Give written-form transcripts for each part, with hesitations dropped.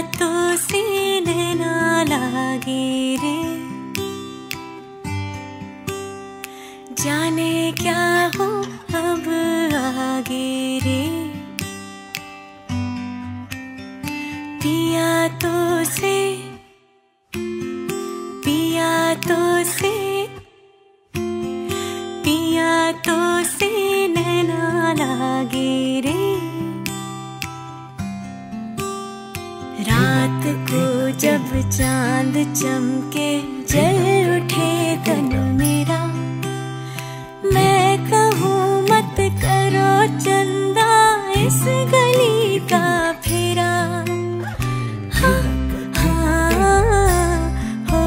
तो सीने ना लागे रे, जाने क्या हो अब आगे रे। पिया तो से, पिया तो से, पिया तो से नैना लागे रे। रात को जब चांद चमके जल उठे तन मेरा, मैं कहूँ मत करो चंदा इस गली का फेरा। हाँ हाँ हो,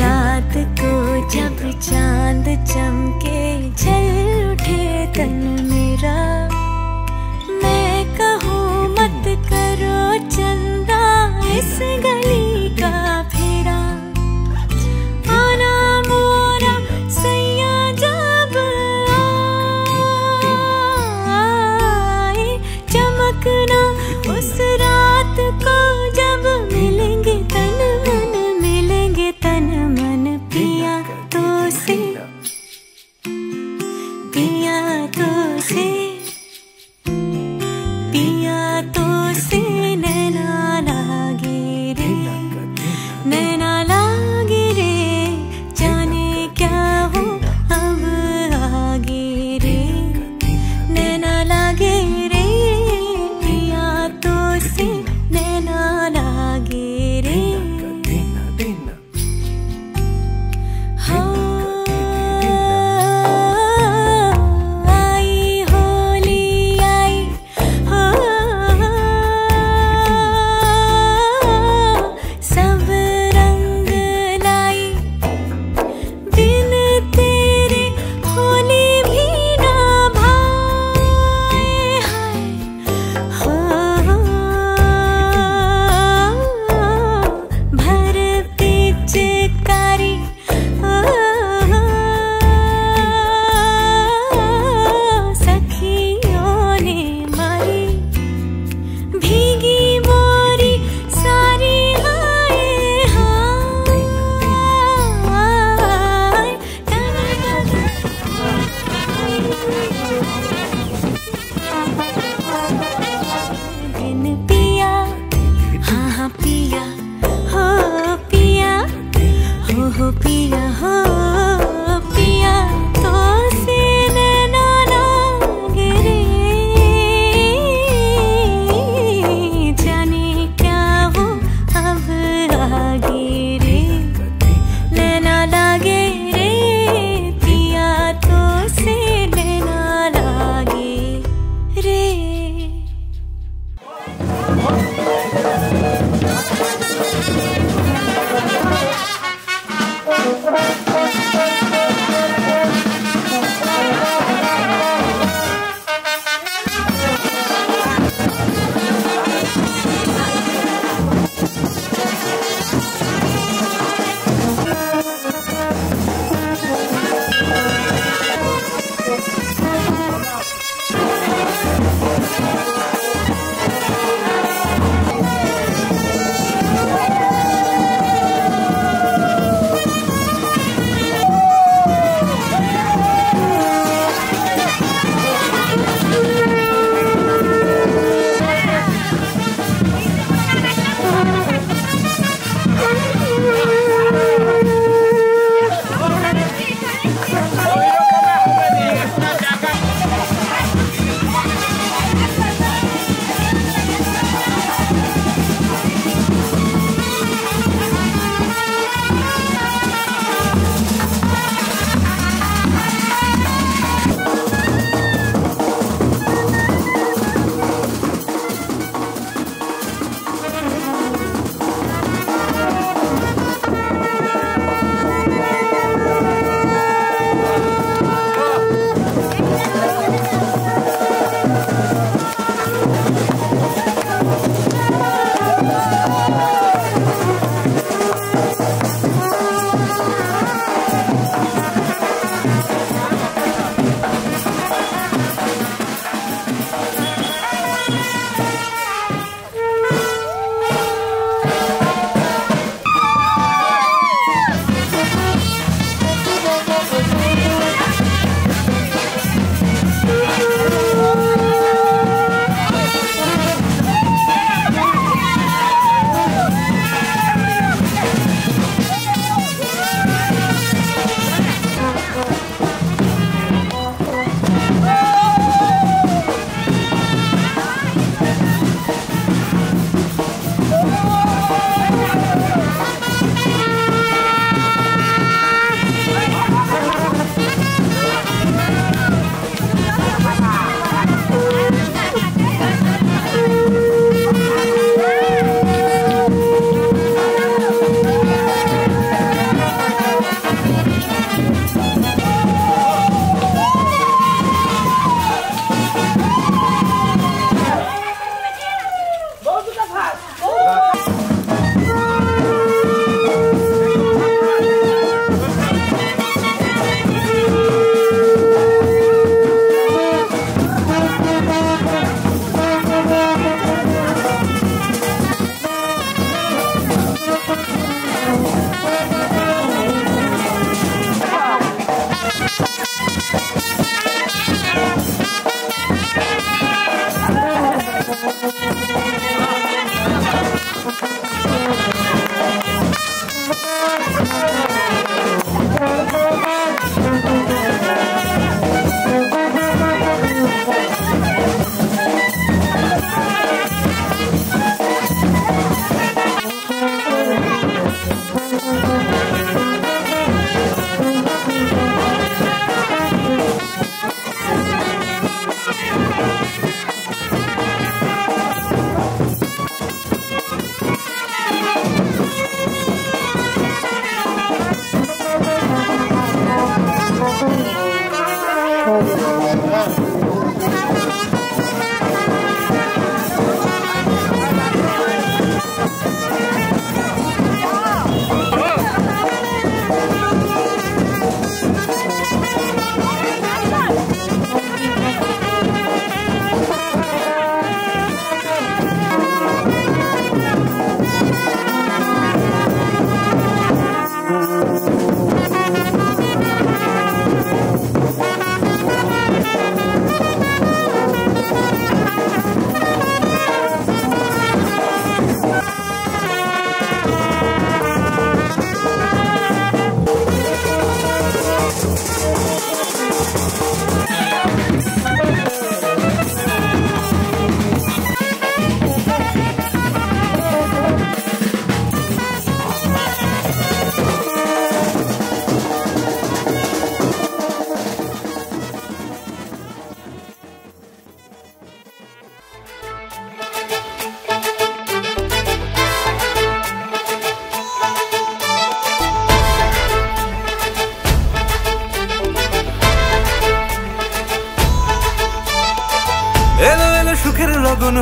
रात को जब चांद चमके जल उठे तन मेरा, मैं कहूँ मत करो चंदा इस गली का फेरा। आना मोरा सैया जब आए, चमकना उस रात को जब मिलेंगे तन मन, मिलेंगे तन मन। पिया तो से, पिया तो से, पिया तो से नैना लागे रे, नैना लागे रे, जाने क्या हो अब आगे रे। नैना लागे रे, पिया तो से नैना लागे रे। आई होली आई हो, सब रंग लाई, बिन तेरे होली भी ना भाए। हाय हो, भर पिचकारी सखियों ने मारी, भीगी मोरी सारी। हाय हाय, दिन पिया, हाँ हाँ पिया हो, पिया हो पिया हो, पिया तो से नैना लागे रे, जाने क्या हो अब आगे रे। नैना लागे रे, पिया तो से नैना लागे रे।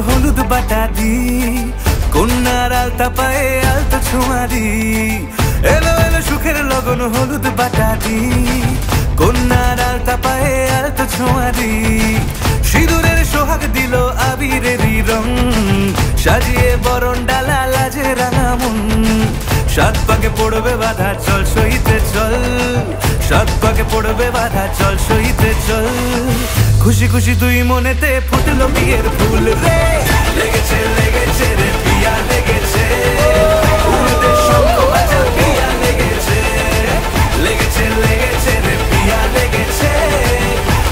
হলুদ বাটা দি, কন্যার আলতা পায়ে আলতা ছোঁয়া দি। এলো এলো সুখের লগন হলুদ বাটা দি, কন্যার আলতা পায়ে আলতা ছোঁয়া দি। সিঁদুরের সোহাগ দিল আবিরেরই রং, সাজিয়ে বরণ ডালা লাজে রাঙা মন। সাত পাকে পড়বে বাধা চল সইতে চল, সাত পাকে পড়বে বাধা চল সইতে চল। খুশি খুশি দুই মনেতে ফুটলো বিয়ের ফুল রে, লেগেছে লেগেছে রে পিয়া লেগেছে, উড়তে শঙ্খ বাজা পিয়া লেগেছে, লেগেছে লেগেছে রে পিয়া লেগেছে,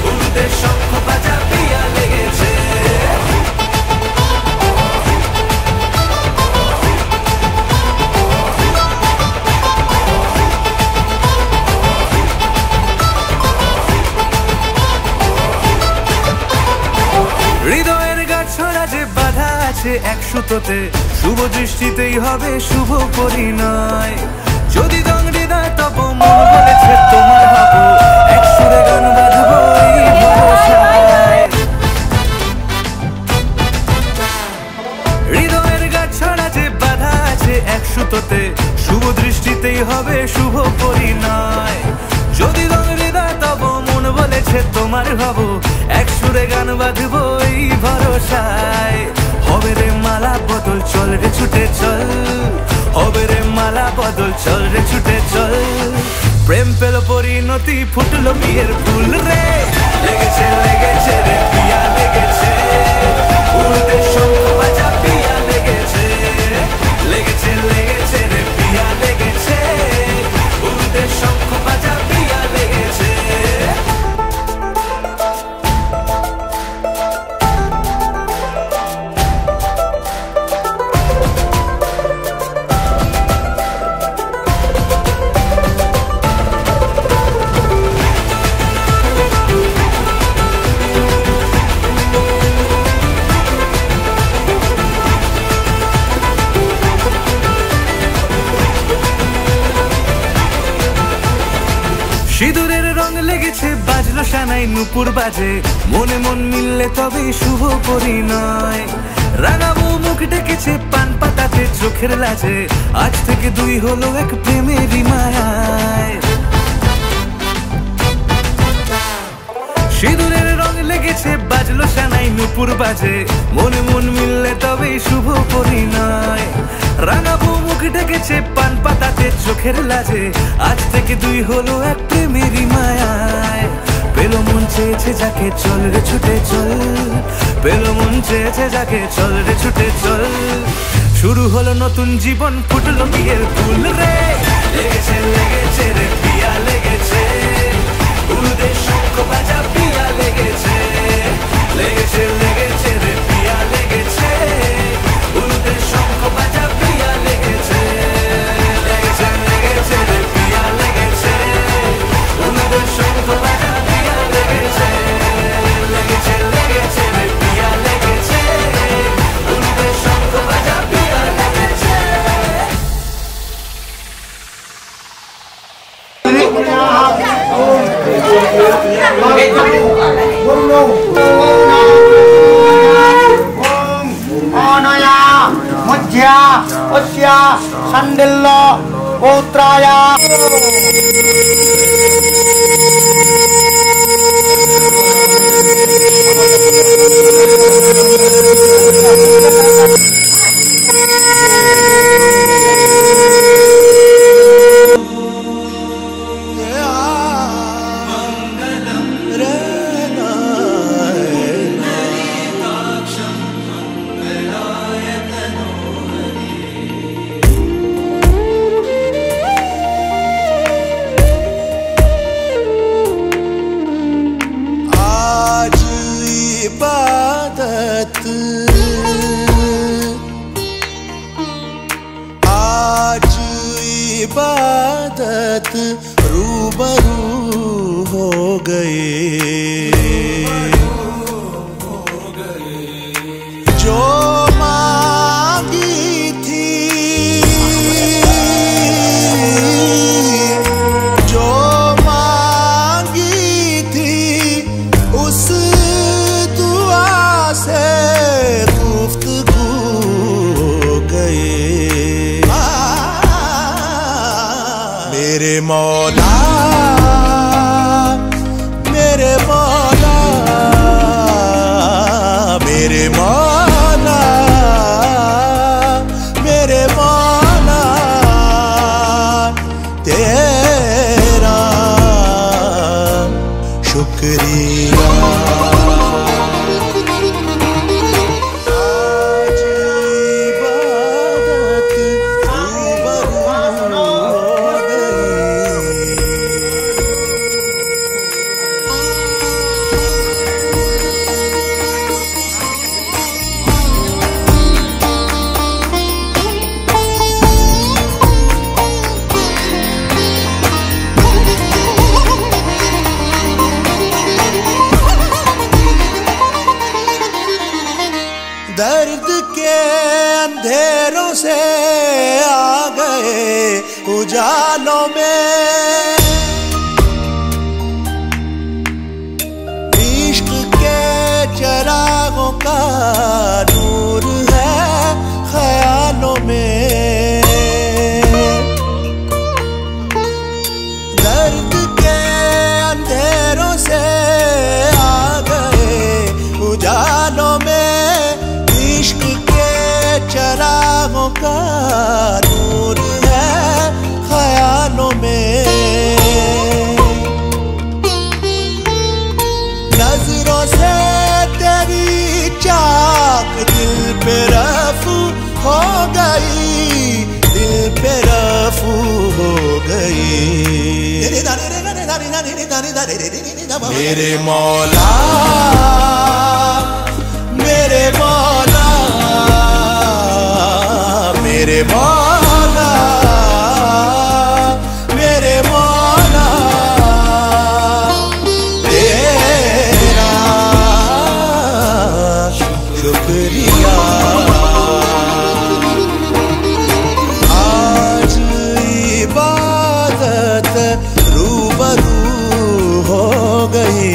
উড়তে শঙ্খ বাজা পিয়া লেগেছে। হৃদয়ের গাছড়া যে বাধা আছে এক সুতোতে, শুভ দৃষ্টিতেই হবে শুভ পরিণয়। যদি দংড়ি দেয় তব মন বলেছে তোমার হব, এক সুরে গান বাঁধবো এই ভরসায়। হৃদয়ের গাছড়া যে বাধা আছে এক সুতোতে, শুভ দৃষ্টিতেই হবে শুভ পরিণয়। যদি দংড়ি দেয় তব মন বলেছে তোমার হব, এক সুরে গান বাঁধবো এই ভরসায়। হবে রে মালা বদল চল রে ছুটে চল, হবে রে মালা বদল চল রে ছুটে চল। প্রেম পেল পরিণতি ফুটলো বিয়ের ফুল রে, লেগেছে লেগেছে রে পিয়া লেগেছে, উড়তে শঙ্খ বাজা পিয়া লেগেছে, লেগেছে লেগেছে রে পিয়া লেগেছে, উড়তে শঙ্খ বাজা পিয়া লেগেছে। সিঁদুরের রং লেগেছে বাজলো সানাই নুপুর বাজে, মনে মন মিললে তবে শুভ পরিণয়। রাঙাবো মুখ ডেকেছে পান পাতাতে চোখের লাজে, আজ থেকে দুই হলো এক প্রেমেরই মায়ায়। সিঁদুরের রং লেগেছে বাজলো সানাই নুপুর বাজে, মনে মন মিললে তবে শুভ পরিণয়। রাঙাবো মুখ ডেকেছে পান পাতাতে চোখের লাজে, আজ থেকে দুই হলো এক প্রেমেরই মায়ায়। পেলো মন চেয়েছে যাকে চল রে ছুটে চল, পেলো মন চেয়েছে যাকে চল রে ছুটে চল। শুরু হলো নতুন জীবন ফুটলো বিয়ের ফুল রে, লেগেছে লেগেছে রে পিয়া লেগেছে, উড়তে শঙ্খ বাজা পিয়া লেগেছে, লেগেছে লেগেছে রে পিয়া লেগেছে, উড়তে শঙ্খ বাজা পিয়া লেগেছে, লেগেছে লেগেছে রে পিয়া লেগেছে, উড়তে শঙ্খ বাজা পিয়া লেগেছে, লেগেছে লেগেছে রে পিয়া লেগেছে, উড়তে শঙ্খ বাজা পিয়া লেগেছে। অনয়া মধ্যা অস্যা সান্ডিল্য পৌত্রায়া इबादत रूबरू हो गए, जो मांगी थी जो मांगी थी उस दुआ से मेरे मौला मेरे मौला मेरे मौला मेरे मौला तेरा शुक्रिया। दर्द के अंधेरों से आ गए उजालों में, इश्क के चरागों का नूर है ख्यालों में। दर्द के अंधेरों से आ गए उजालों में, चरागों का नूर है ख्यालों में। नजरों से तेरी चाक दिल पे रफू हो गई, दिल पे रफू हो गई। मेरे मौला मेरे मौला मेरे मौला मेरे मौला तेरा शुक्रिया। आज इबादत रूबरू हो गई,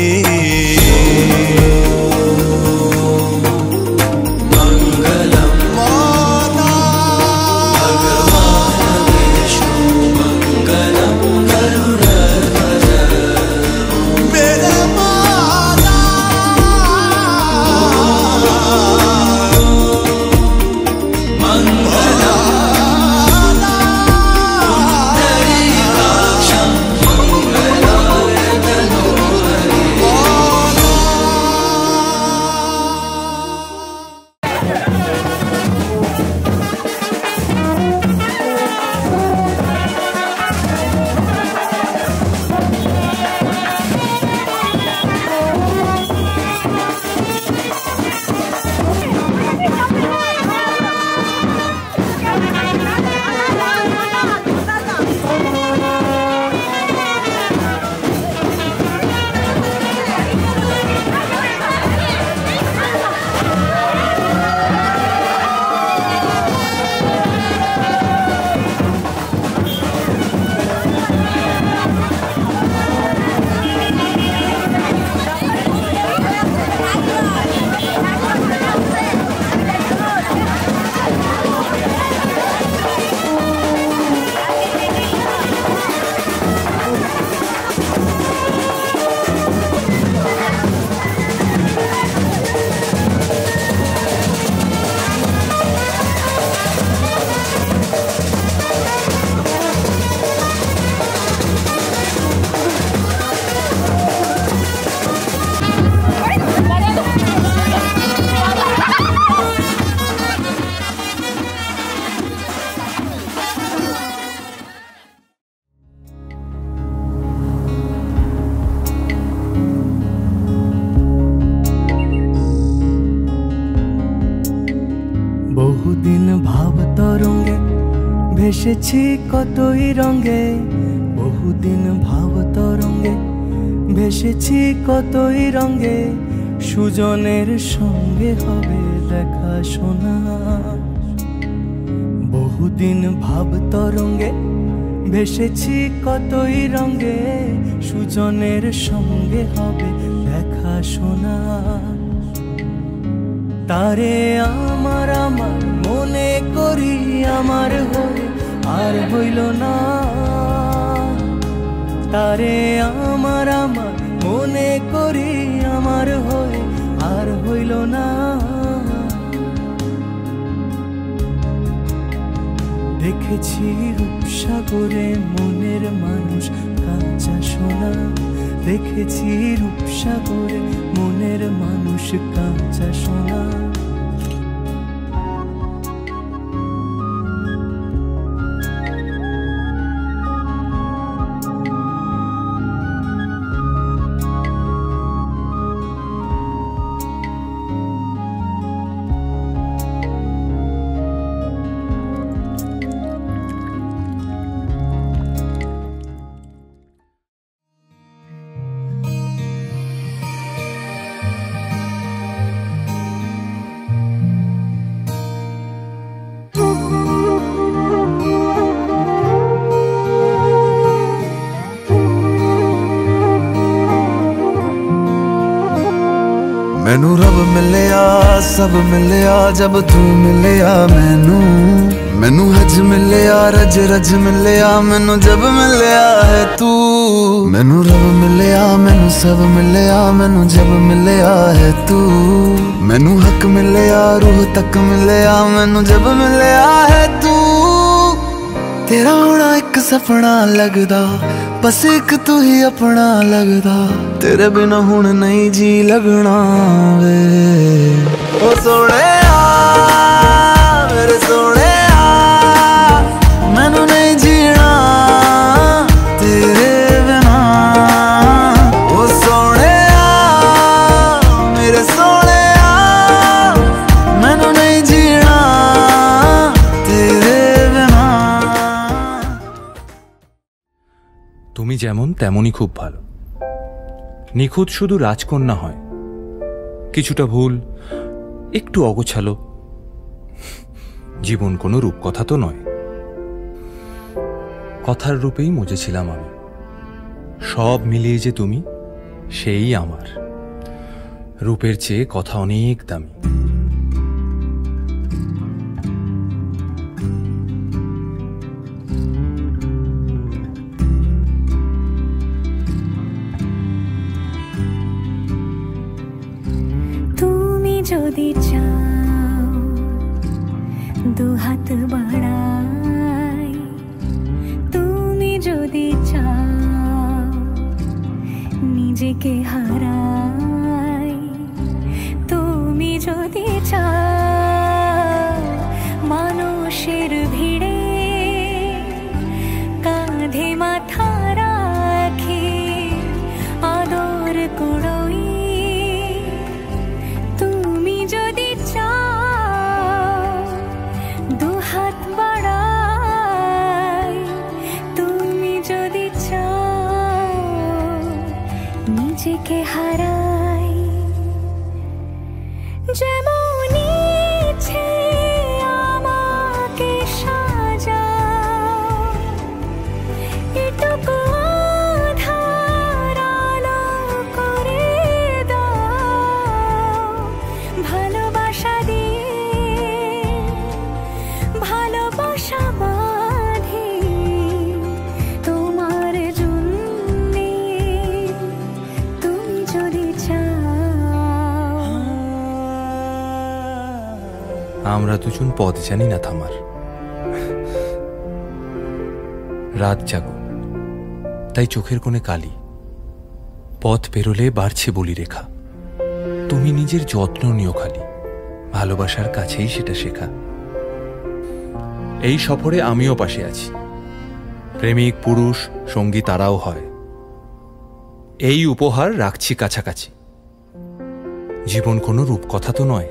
বহুদিন ভাব তরঙ্গে ভেসেছি কতই রঙে, বহুদিন ভাব তরঙ্গে ভেসেছি কতই রঙে, সুজনের সঙ্গে হবে দেখা শোনা। বহুদিন ভাব তরঙ্গে ভেসেছি কতই রঙে, সুজনের সঙ্গে হবে দেখা শোনা। তারে আমার আমার মনে করি আমার হয়ে আর হইল না, তারে আমার আমার মনে করি আমার হয়ে আর হইল না। দেখেছি রূপসাগরে মনের মানুষ কাঁচা সোনা, দেখেছি রূপসাগরে মনের মানুষ কাঁচা সোনা। मैनू रब मिलिया सब मिलिया जब तू मिलिया मैनू, मैनू हज मिलिया रज रज मिलिया मैनू जब मिलिया है तू। मैनू रब मिलिया मैनू सब मिलिया मैनू जब मिलिया है तू। मैनू हक मिलिया रूह तक मिलिया मैनू जब मिलिया है तू। तेरा होना एक सपना लगदा बस एक तू ही अपना लगदा, तेरे बिना हुण नहीं जी लगना वे। ओ सोने मेरे सोने मैनू नहीं जीना तेरे बिना। ओ सोने मेरे सोने मैनू नहीं जीना तेरे बिना। তুমি যেমন তেমনই খুব ভালো। নিখুঁত শুধু রাজকন্যা হয়, কিছুটা ভুল, একটু অগোছালো। জীবন কোনো রূপকথা তো নয়, কথার রূপেই মজেছিলাম আমি। সব মিলিয়ে যে তুমি, সেই আমার। রূপের চেয়ে কথা অনেক দামি। যদি চাও দুহাত বাড়াই, তুমি যদি চাও নিজেকে হারাই, তুমি যদি চাও মানুষের ভিড়ে কাঁধে মাথা রাখি আদর কুড়োই, নিজেকে হারাই। যেমন ইচ্ছে আমাকে সাজাও, এটুকু আধার আলো করে দাও। ভালোবাসা দিয়ে ভালোবাসা বাঁধি তোমার জন্যে, তুমি যদি চাও। আমরা দুজন পথ জানি না থামার। রাত জাগো তাই চোখের কোণে কালি, পথ পেরোলে বাড়ছে বলি রেখা। তুমি নিজের যত্ন নিও খালি, ভালোবাসার কাছেই সেটা শেখা। এই সফরে আমিও পাশে আছি, প্রেমিক পুরুষ সঙ্গী তারাও হয়। এই উপহার রাখছি কাছাকাছি। জীবন কোনো রূপকথা তো নয়।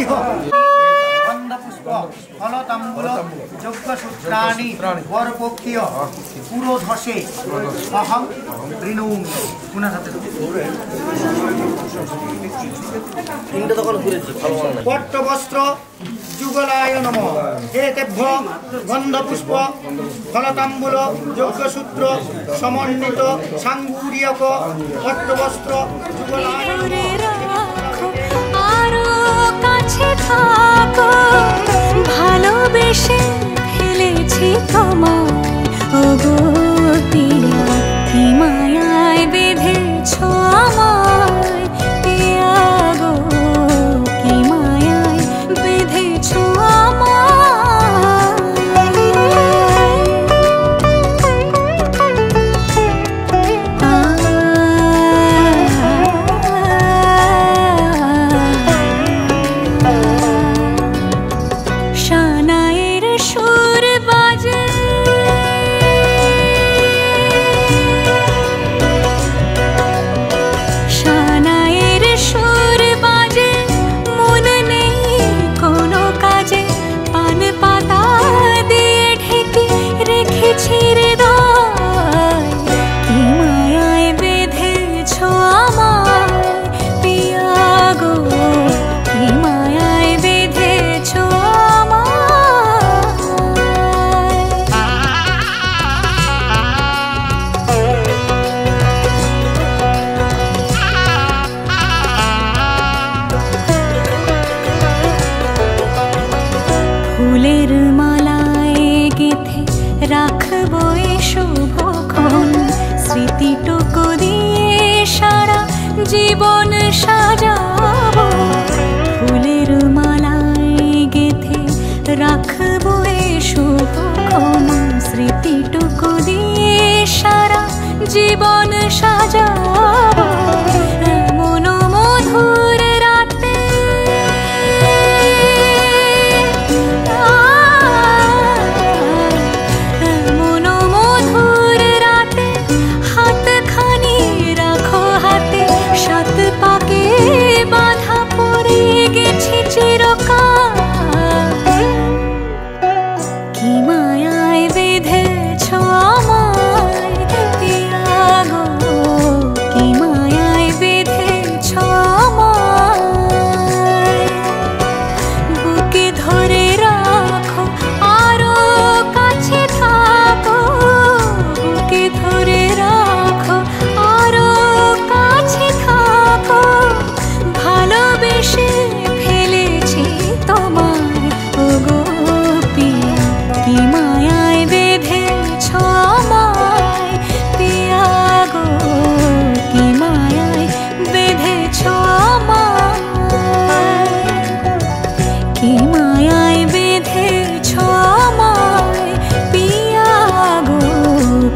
ইহ গন্ধপুষ্প ফলতাম্বুল যজ্ঞসূত্রাণি বরপক্ষীয় পুরোধসে অহং ঋণুম। পুনঃ হাতে পট্টবস্ত্র যুগলায় নমঃ। এতেভ্য গন্ধপুষ্প ফলতাম্বুল যজ্ঞসূত্র সমন্বিত সাঙ্গুরিয়ক পট্টবস্ত্র যুগলায় দূরে রাখো, আরো কাছে থাকো, ভালোবেসে ফেলেছি তোমায় ওগো পিয়া, কি মায়ায় বেঁধেছ আমায় পিয়া গো, কি মায়ায় বেঁধেছ শানায়ের সুর বাজে, শানায়ের সুর বাজে, মন নেই কোনো কাজে, পান পাতা দিয়ে ঢেকে রেখেছি হৃদয়, কি মায়ায় বেঁধেছ আমায় পিয়া গো, কি মায়ায় বেঁধেছ ফুলের মালায় গেঁথে রাখবো এ শুভক্ষণ, স্মৃতিটুকু দিয়ে সারা জীবন সাজাবো, ফুলের মালায় গেঁথে রাখবো এ শুভক্ষণ, স্মৃতিটুকু দিয়ে সারা জীবন সাজাবো, এমন মধুর রাতে এমন মধুর রাতে হাতখানি রাখো হাতে, সাত পাকে বাঁধা পড়ে গেছি চিরকাল, কি মায়ায় বেঁধেছ আমায় পিয়া গো, কি মায়ায় বেঁধেছ আমায়, বুকে ধরে রাখো, আরো কাছে থাকো, বুকে ধরে রাখো, আরো কাছে থাকো, ভালোবেসে ফেলেছি তোমায় ওগো পিয়া, কি মায়ায় বেঁধেছ আমায় পিয়া গো, কি মায়ায় বেঁধেছ আমায়, কি মায়ায় বেঁধেছ আমায় পিয়া গো,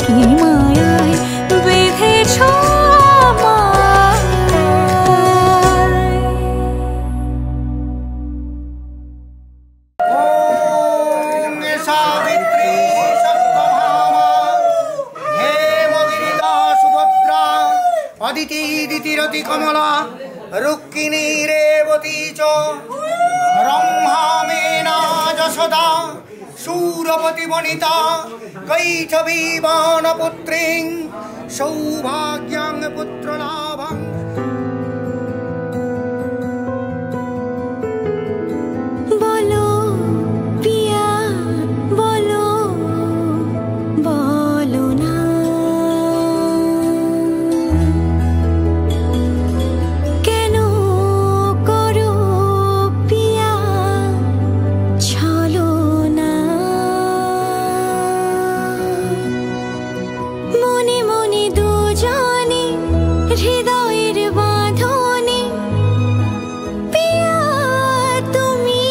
কি মায়ায় বেঁধেছ আমায়। ওম সাবিত্রী সত্যভামা হেমগিরিদা সুভদ্রা অদিতি দিতিরতি কমলা রুক্মিণী রেবতী চ ব্রহ্মা মেনা যশোদা শূরপতি বনিতা কৈথবী বানপুত্রীং সৌভাগ্যং পুত্রলাভং। বলো পিয়া বলো, বলো না কেন করো পিয়া ছলনা, মনে মনে দুজনে হৃদয়ের বাঁধনে পিয়া তুমি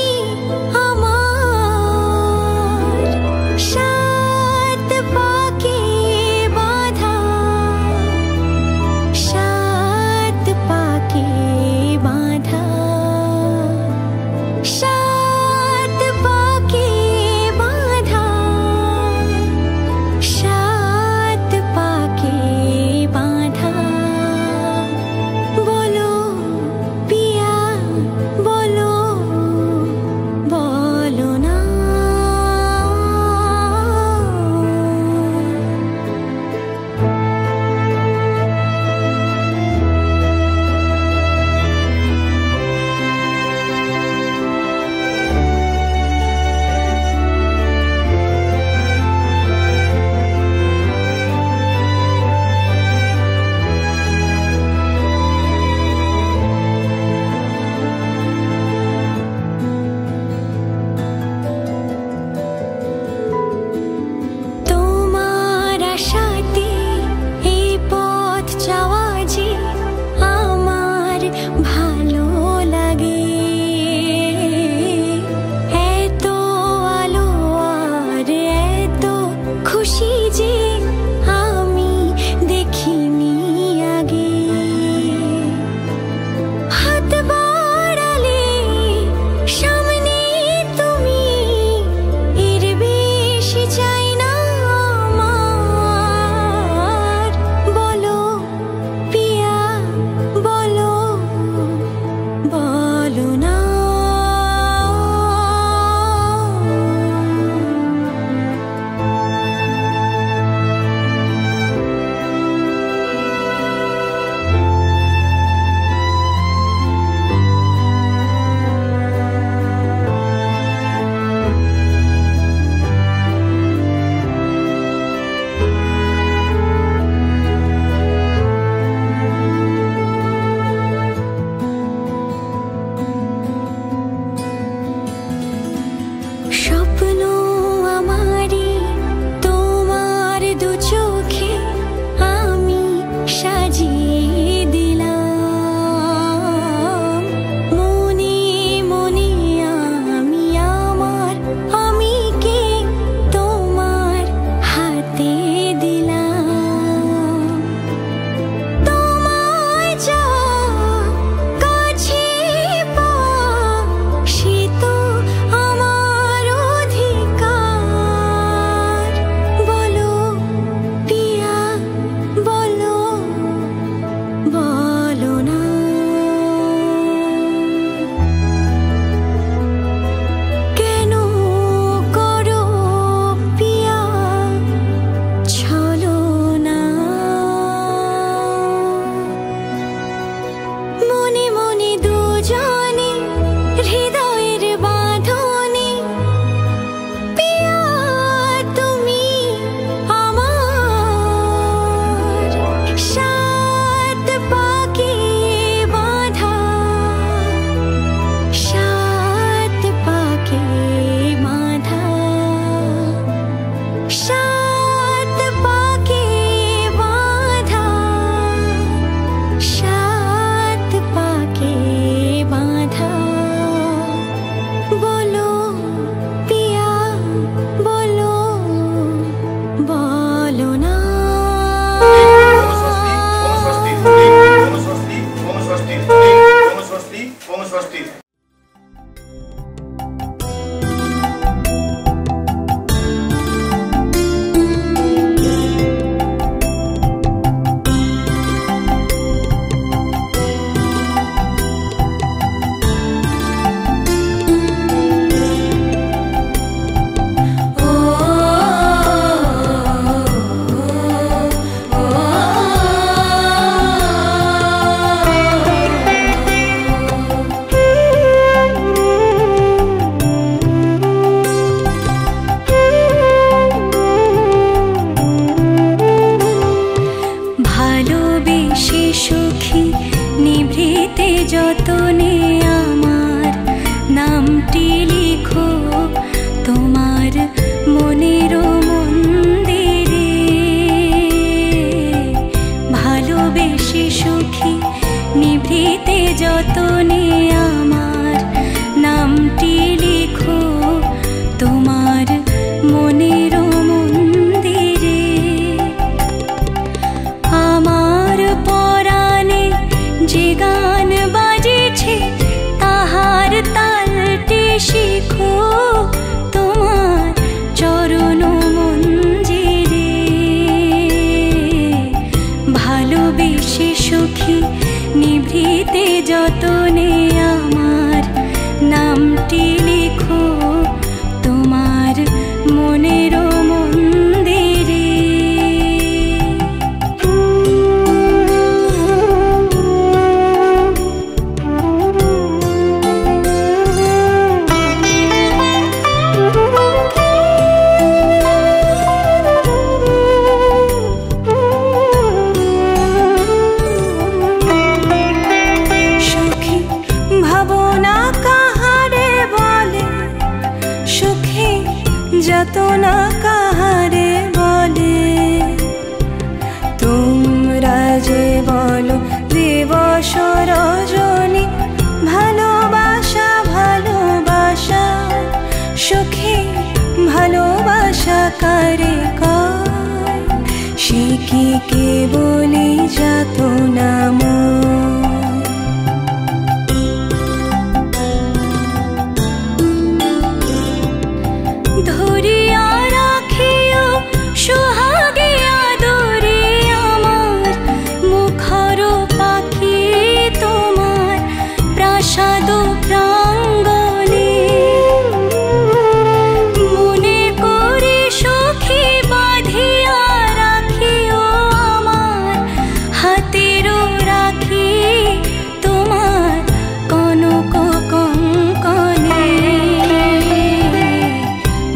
যাতনা কাহারে বলে তোমরা যে বলো দিবস রজনী ভালোবাসা ভালোবাসা সখী ভালোবাসা কারে কয় সে কি কেবলই যাতনা ধরিয়া রাখিও সোহাগে আদরে আমার মুখর পাখি তোমার প্রাসাদ প্রাঙ্গণে মনে করে সখী বাঁধিয়া রাখিও আমার হাতের রাখি তোমার কনক কঙ্কণে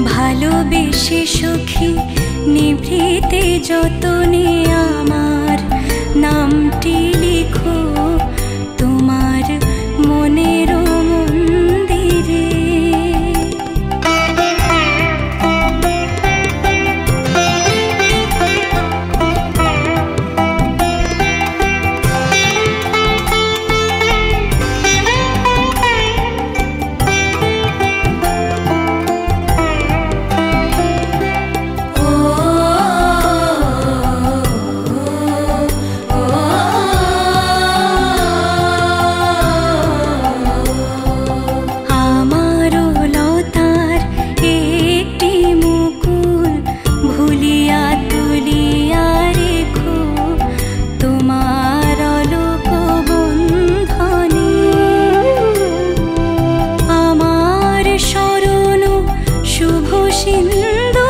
ভালোবেসে সখী নিভৃতে যতনে আমার নামটি লিখো তোমার মনের মন্দিরে শুভ সিন্ধু